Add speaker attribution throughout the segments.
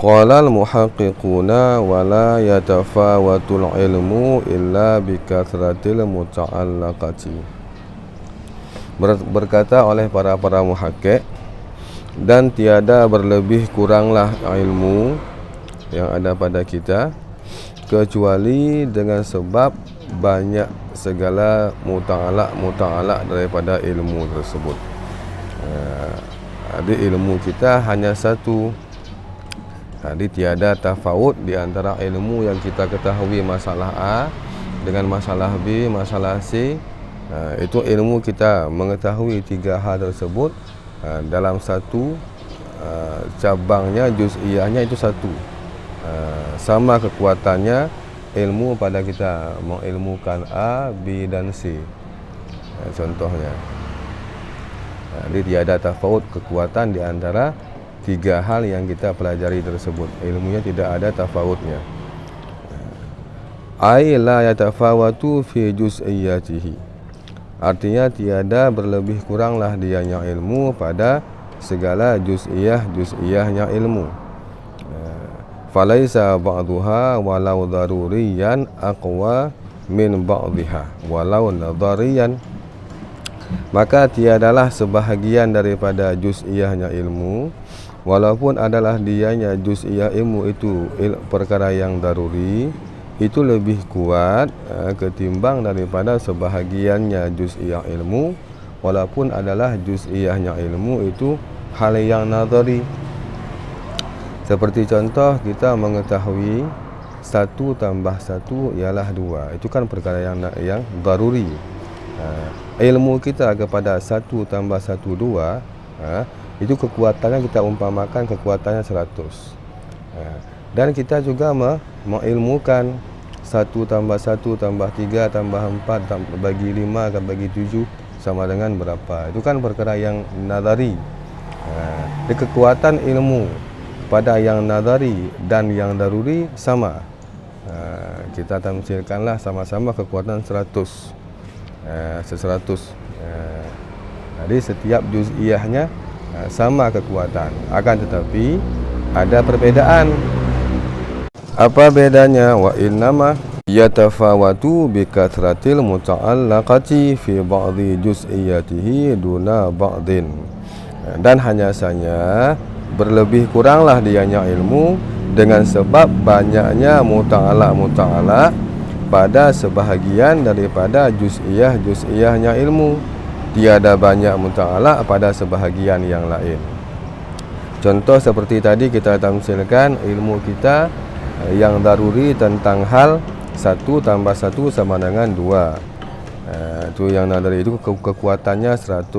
Speaker 1: Qala al-muhaqqiquna wa la yatafawatul ilmu illa bikathratil muta'allaqati. Berkata oleh para muhakkik, dan tiada berlebih kuranglah ilmu yang ada pada kita kecuali dengan sebab banyak segala muta'alaq daripada ilmu tersebut. Jadi ilmu kita hanya satu. Jadi tiada tafawut di antara ilmu yang kita ketahui masalah A dengan masalah B, masalah C. Itu ilmu kita mengetahui tiga hal tersebut dalam satu cabangnya, juz'iyahnya itu satu. Sama kekuatannya ilmu pada kita mengilmukan A, B dan C. Contohnya. Jadi tiada tafawut kekuatan di antara tiga hal yang kita pelajari tersebut. Ilmunya tidak ada tafawutnya. Ai la yatafawatu fi juz'iyatihi. Artinya tiada berlebih kuranglah dianya ilmu pada segala juz'iyahnya ilmu. Falaisa ba'duha walau daruriyan aqwa min ba'dihha walau nadariyan. Maka tiadalah sebahagian daripada juz'iyahnya ilmu, walaupun adalah dianya juz'iyah ilmu itu perkara yang daruri, itu lebih kuat ketimbang daripada sebahagiannya juz'iyah ilmu, walaupun adalah juz'iyahnya ilmu itu hal yang nadari. Seperti contoh, kita mengetahui 1 tambah 1 ialah 2. Itu kan perkara yang daruri. Ilmu kita kepada 1 tambah 1 2, itu kekuatannya kita umpamakan kekuatannya 100. Dan kita juga mengilmukan 1 tambah 1 tambah 3 tambah 4 bagi 5 bagi 7 sama dengan berapa. Itu kan perkara yang nadari. Kekuatan ilmu pada yang nadari dan yang daruri sama. Kita tamsilkanlah sama-sama kekuatan 100. 100. Jadi setiap juz'iyahnya sama kekuatan, akan tetapi ada perbedaan. Apa bedanya? Wa innama yatafawatu bikathratil muta'allaqati fi ba'dhi juz'iyatihi duna ba'din. Dan hanya saja berlebih kuranglah dianya ilmu dengan sebab banyaknya muta'allaq pada sebahagian daripada juz'iyahnya ilmu. Tiada banyak muta'allaq pada sebahagian yang lain. Contoh seperti tadi kita tamsilkan ilmu kita yang daruri tentang hal 1 tambah 1 sama dengan 2. Itu yang nadari, itu kekuatannya 100.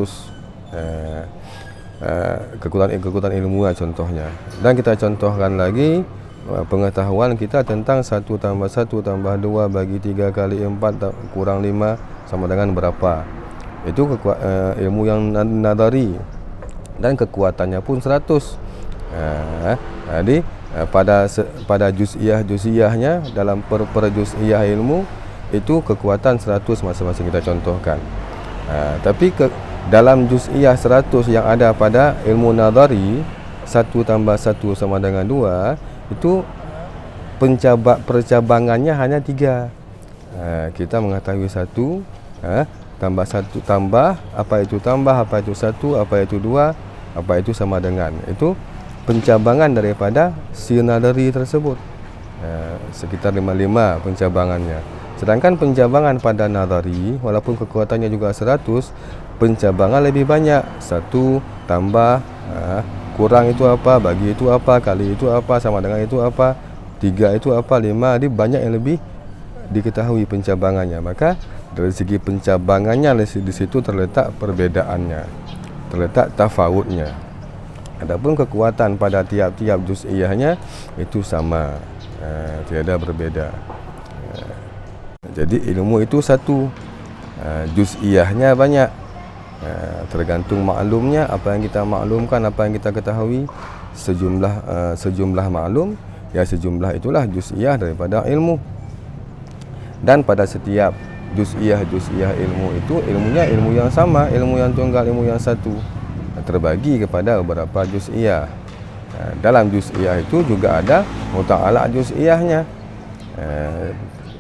Speaker 1: Kekuatan ilmu contohnya. Dan kita contohkan lagi pengetahuan kita tentang 1 tambah 1 tambah 2 bagi 3 kali 4 kurang 5 sama dengan berapa. Itu ilmu yang nadari dan kekuatannya pun 100. Jadi pada juz'iyahnya dalam per juz'iyah ilmu itu kekuatan 100 masing-masing kita contohkan. Tapi dalam juz'iyah 100 yang ada pada ilmu nadari, 1 tambah 1 sama dengan 2, itu percabangannya hanya 3. Kita mengetahui 1 tambah 1 tambah, apa itu tambah, apa itu 1, apa itu 2, apa itu sama dengan. Itu pencabangan daripada si nadari tersebut. Sekitar 55 pencabangannya. Sedangkan pencabangan pada nadari, walaupun kekuatannya juga 100, pencabangan lebih banyak. 1 tambah kurang itu apa, bagi itu apa, kali itu apa, sama dengan itu apa, 3 itu apa, 5. Jadi banyak yang lebih diketahui pencabangannya. Maka dari segi pencabangannya di situ terletak perbedaannya, terletak tafawutnya. Adapun kekuatan pada tiap-tiap juz'iyahnya itu sama, tiada berbeda. Jadi ilmu itu satu, juz'iyahnya banyak. Tergantung maklumnya, apa yang kita maklumkan, apa yang kita ketahui, sejumlah maklum, ya sejumlah itulah juz'iyah daripada ilmu. Dan pada setiap juz'iyah ilmu itu ilmunya ilmu yang sama, ilmu yang tunggal, ilmu yang satu, terbagi kepada beberapa juz'iyah. Dalam juz'iyah itu juga ada muta'alaq juz'iyahnya.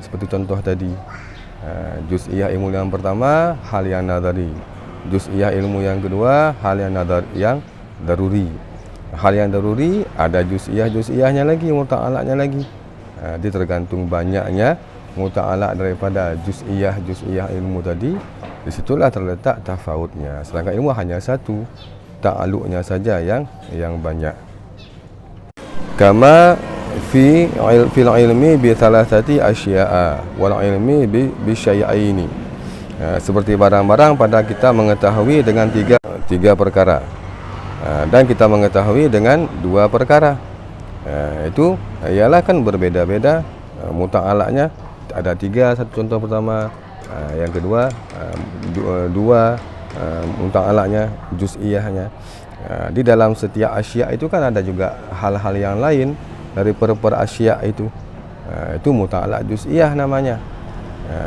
Speaker 1: Seperti contoh tadi, juz'iyah ilmu yang pertama hal yang nadari, juz'iyah ilmu yang kedua hal yang yang daruri. Hal yang daruri ada juz'iyahnya lagi, muta'alaqnya lagi. Dia tergantung banyaknya muta'alaq daripada juz'iyah ilmu tadi. Di situlah terletak tafawutnya. Sedangkan ilmu hanya satu, ta'alluqnya saja yang banyak. Kama fil ilmi bi thalathati asya'a wal ilmi bi syai'aini. Seperti barang-barang pada kita mengetahui dengan tiga perkara, dan kita mengetahui dengan dua perkara. Itu ialah kan berbeza-beza muta'alaqnya. Ada tiga, satu contoh pertama, yang kedua dua muta'alaqnya, juz'iyahnya. Di dalam setiap asya' itu kan ada juga hal-hal yang lain dari per asya' itu. Itu muta'alaq juz'iyah namanya.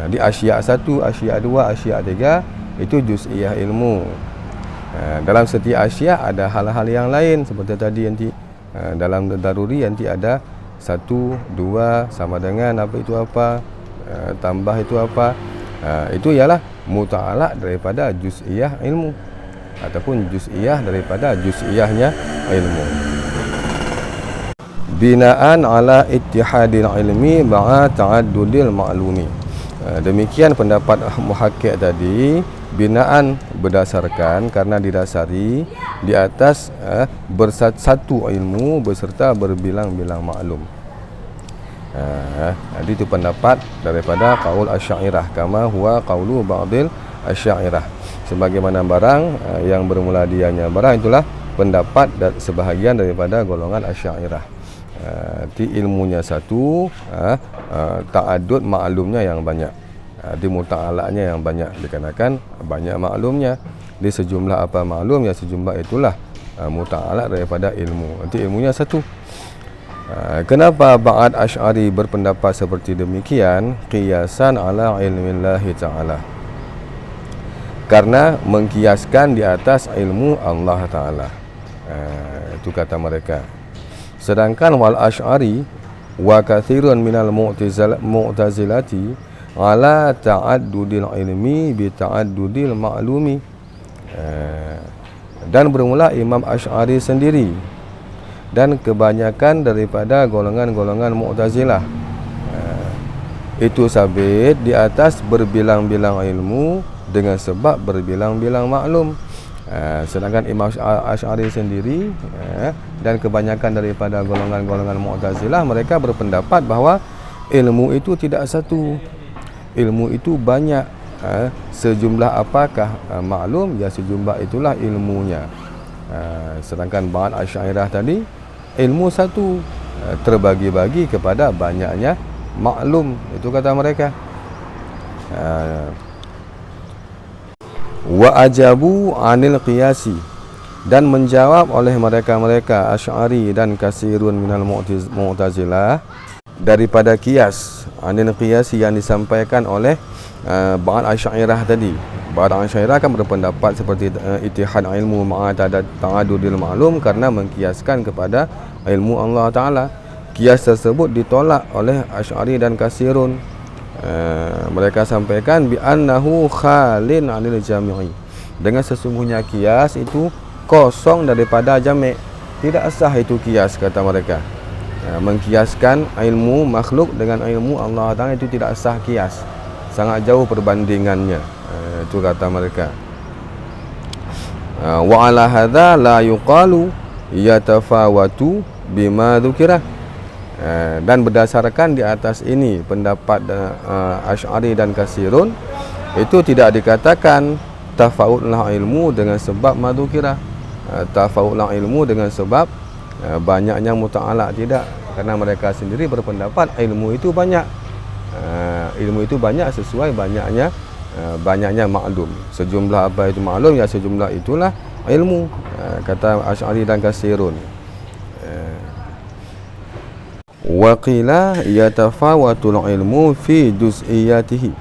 Speaker 1: Di asya' 1, asya' 2, asya' 3 itu juz'iyah ilmu. Dalam setiap asya' ada hal-hal yang lain seperti tadi nanti dalam daruri nanti ada 1, 2 sama dengan apa itu apa, tambah itu apa. Itu ialah muta'alaq daripada juz'iyah ilmu ataupun juz'iyah daripada juz'iyahnya ilmu. Binaan ala ittihadil ilmi ma'a ta'addudil ma'lumi. Demikian pendapat muhakkik tadi, binaan berdasarkan, karena didasari di atas bersatu ilmu beserta berbilang-bilang maklum. Jadi itu pendapat daripada qaul Asy'ariyah, kama huwa qaulu ba'dil Asy'ariyah. Sebagaimana barang yang bermula dianya barang, itulah pendapat dan sebahagian daripada golongan Asy'ariyah. Ilmunya satu, ta'addud maklumnya yang banyak. Di muta'alaqnya yang banyak, dikarenakan banyak maklumnya. Di sejumlah apa maklum, ya sejumlah itulah muta'alaq daripada ilmu. Nanti ilmunya satu. Kenapa Ba'ad Asy'ari berpendapat seperti demikian? Qiyasan ala ilmillahi ta'ala, karena mengkiaskan di atas ilmu Allah Ta'ala. Itu kata mereka. Sedangkan wal Asy'ari wa katsirun minal mu'tazilati ala ta'addudil ilmi bi ta'addudil ma'lumi. Dan bermula Imam Asy'ari sendiri dan kebanyakan daripada golongan-golongan Mu'tazilah itu sabit di atas berbilang-bilang ilmu dengan sebab berbilang-bilang maklum. Sedangkan Imam Asy'ari sendiri dan kebanyakan daripada golongan-golongan Mu'tazilah, mereka berpendapat bahawa ilmu itu tidak satu, ilmu itu banyak. Sejumlah apakah maklum, ya sejumlah itulah ilmunya. Sedangkan Ba'ad Asy'ariyah tadi, ilmu satu, terbagi-bagi kepada banyaknya maklum. Itu kata mereka. Wa ajabu anil qiyasi, dan menjawab oleh mereka Asy'ari dan kasirun minal mu'tazilah daripada qiyas, anil qiyasi yang disampaikan oleh Ba'ad Asy'ariyah tadi. Ba'ad Asy'ariyah kan berpendapat seperti ittihad ilmu ma'a ta'addudil ma'lum, karena mengkiaskan kepada ilmu Allah Ta'ala. Qiyas tersebut ditolak oleh Asy'ari dan kasirun. Mereka sampaikan bi annahu khalin 'anil jami'i, dengan sesungguhnya qiyas itu kosong daripada jami'. Tidak sah itu qiyas, kata mereka. Mengkiaskan ilmu makhluk dengan ilmu Allah Ta'ala itu tidak sah qiyas, sangat jauh perbandingannya. Itu kata mereka. Wa ala hadza la yuqalu yatafawatu bima dzukira. Dan berdasarkan di atas ini pendapat Asy'ari dan kasirun, itu tidak dikatakan tafawutlah ilmu dengan sebab madzukira, tafawutlah ilmu dengan sebab banyaknya muta'alaq. Tidak, karena mereka sendiri berpendapat ilmu itu banyak. Ilmu itu banyak sesuai banyaknya maklum. Sejumlah apa itu maklum, ya sejumlah itulah ilmu, kata Asy'ari dan kasirun. Wa qila yatafawatul ilmu fi juz'iyatihi,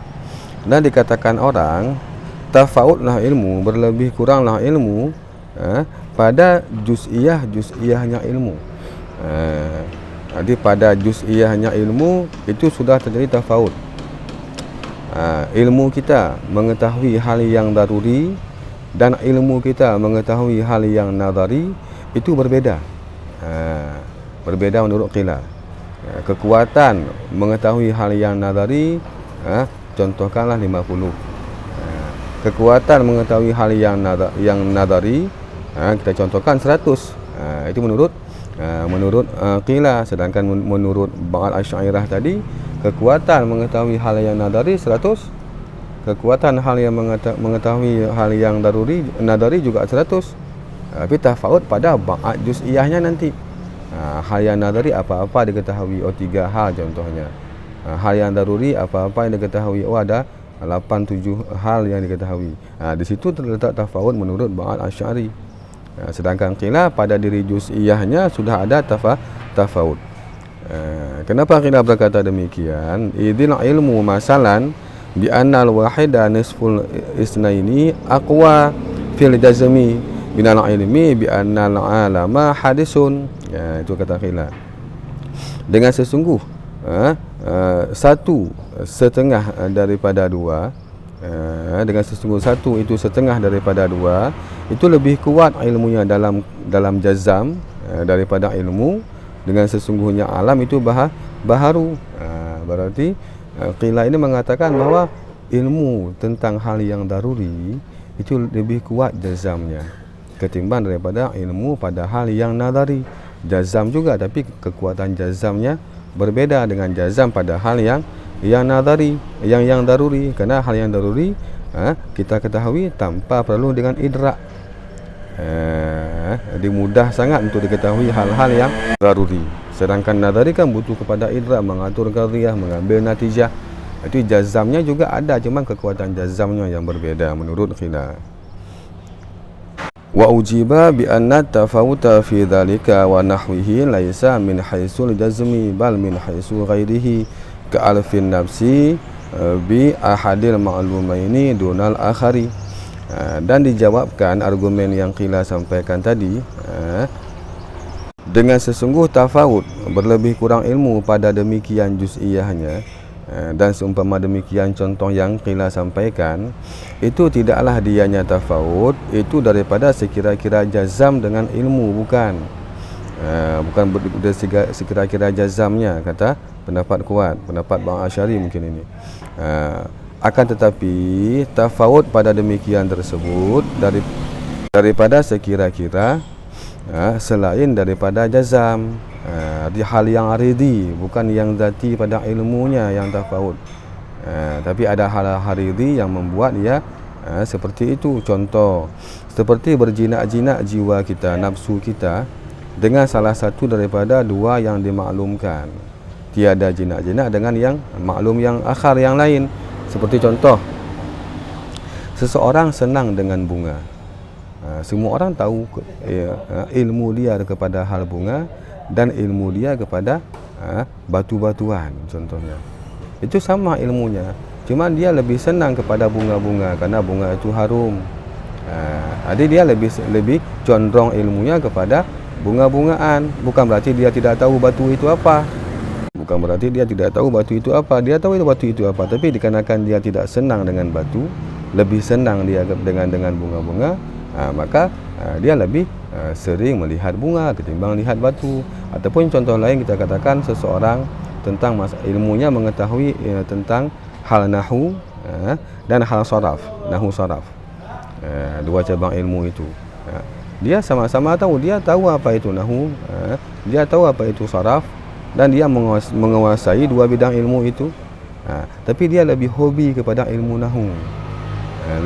Speaker 1: dan dikatakan orang tafawutlah ilmu, berlebih kuranglah ilmu pada juz'iyahnya ilmu. Jadi pada juz'iyahnya ilmu itu sudah terjadi tafawut. Ilmu kita mengetahui hal yang daruri dan ilmu kita mengetahui hal yang nadari itu berbeda. Berbeda menurut qila. Kekuatan mengetahui hal yang nadari, contohkanlah 50. Kekuatan mengetahui hal yang nadari, kita contohkan 100. Itu menurut qila. Sedangkan menurut ba'al Asy'ariyah tadi, kekuatan mengetahui hal yang nadari 100, kekuatan hal yang mengetahui hal yang nadari juga 100. Tapi tafawut pada ba'ad juz'iyahnya nanti. Hal yang nadari apa-apa diketahui, 3 hal contohnya. Hal yang daruri apa-apa yang diketahui, ada 8-7 hal yang diketahui. Di situ terletak tafawut menurut ba'al Asy'ari. Sedangkan qila pada diri juz'iyahnya sudah ada tafawut. Kenapa qila berkata demikian? Idzil ilmu masalan bi annal wahida nisful isnaini aqwa fil jazmi binal ilmi bi annal alama hadisun. Itu kata qila. Dengan sesungguh satu setengah daripada dua, dengan sesungguh satu itu setengah daripada dua, itu lebih kuat ilmunya dalam jazam daripada ilmu. Dengan sesungguhnya alam itu baharu. Berarti qila ini mengatakan bahawa ilmu tentang hal yang daruri itu lebih kuat jazamnya ketimbang daripada ilmu pada hal yang nadari. Jazam juga, tapi kekuatan jazamnya berbeda dengan jazam pada hal yang nadari, yang daruri. Kerana hal yang daruri kita ketahui tanpa perlu dengan idrak. Jadi mudah sangat untuk diketahui hal-hal yang daruri. Sedangkan nadari kan butuh kepada idrak, mengatur qadhiyah, mengambil natijah. Itu jazamnya juga ada, cuma kekuatan jazamnya yang berbeda menurut qila. Wa ujiba bi anna tafawuta fi dhalika wa nahwihi laisa min haitsul jazmi bal min haitsu ghairihi ka alfin nafsi bi ahadil ma'lumaini dunal akhari. Dan dijawabkan argumen yang qila sampaikan tadi, dengan sesungguh tafawut berlebih kurang ilmu pada demikian juz'iyahnya, dan seumpama demikian contoh yang qila sampaikan, itu tidaklah dianya tafawut itu daripada sekira-kira jazam dengan ilmu, bukan sekira-kira jazamnya, kata pendapat kuat, pendapat Bang Asy'ari mungkin ini. Akan tetapi tafawut pada demikian tersebut daripada sekira-kira selain daripada jazam, di hal yang aridi, bukan yang zati pada ilmunya yang tafawut, tapi ada hal haridi yang membuat dia seperti itu. Contoh seperti berjinak-jinak jiwa kita, nafsu kita, dengan salah satu daripada dua yang dimaklumkan. Tiada jinak-jinak dengan yang maklum yang akhar yang lain. Seperti contoh, seseorang senang dengan bunga. Semua orang tahu ilmu dia kepada hal bunga dan ilmu dia kepada batu-batuan contohnya. Itu sama ilmunya, cuma dia lebih senang kepada bunga-bunga karena bunga itu harum. Jadi dia lebih condong ilmunya kepada bunga-bungaan. Bukan berarti dia tidak tahu batu itu apa. Bukan berarti dia tidak tahu batu itu apa. Dia tahu itu batu itu apa, tapi dikarenakan dia tidak senang dengan batu, lebih senang dia dengan bunga-bunga, maka dia lebih sering melihat bunga ketimbang lihat batu. Ataupun contoh lain, kita katakan seseorang tentang ilmunya mengetahui tentang hal nahu dan hal saraf, nahu saraf, dua cabang ilmu itu. Dia sama-sama tahu, dia tahu apa itu nahu, dia tahu apa itu saraf, dan dia menguasai dua bidang ilmu itu. Tapi dia lebih hobi kepada ilmu nahu,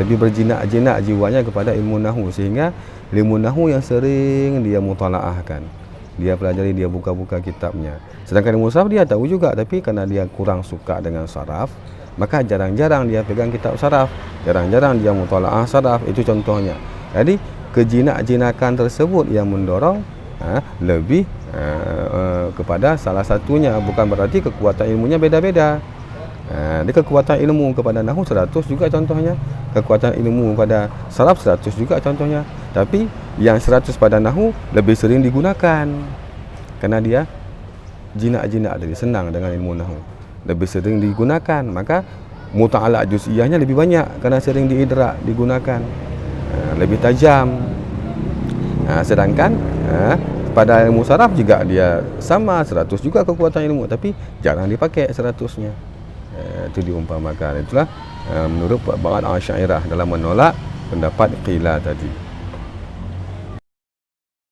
Speaker 1: lebih berjinak-jinak jiwanya kepada ilmu nahu, sehingga ilmu nahu yang sering dia mutalaahkan, dia pelajari, dia buka-buka kitabnya. Sedangkan ilmu saraf dia tahu juga, tapi karena dia kurang suka dengan saraf, maka jarang-jarang dia pegang kitab saraf, jarang-jarang dia mutalaah saraf. Itu contohnya. Jadi kejinak-jinakan tersebut yang mendorong lebih kepada salah satunya. Bukan berarti kekuatan ilmunya beda-beda. Dia kekuatan ilmu kepada nahu 100 juga contohnya, kekuatan ilmu pada saraf 100 juga contohnya. Tapi yang 100 pada nahwu lebih sering digunakan kerana dia jinak-jinak tadi, senang dengan ilmu nahwu, lebih sering digunakan. Maka muta'alaq juz'iyahnya lebih banyak kerana sering diidrak, digunakan, lebih tajam. Sedangkan pada ilmu saraf juga dia sama, 100 juga kekuatan ilmu, tapi jarang dipakai 100-nya. Itu diumpamakan. Itulah menurut Ba'd Asy'ariyah dalam menolak pendapat qila tadi.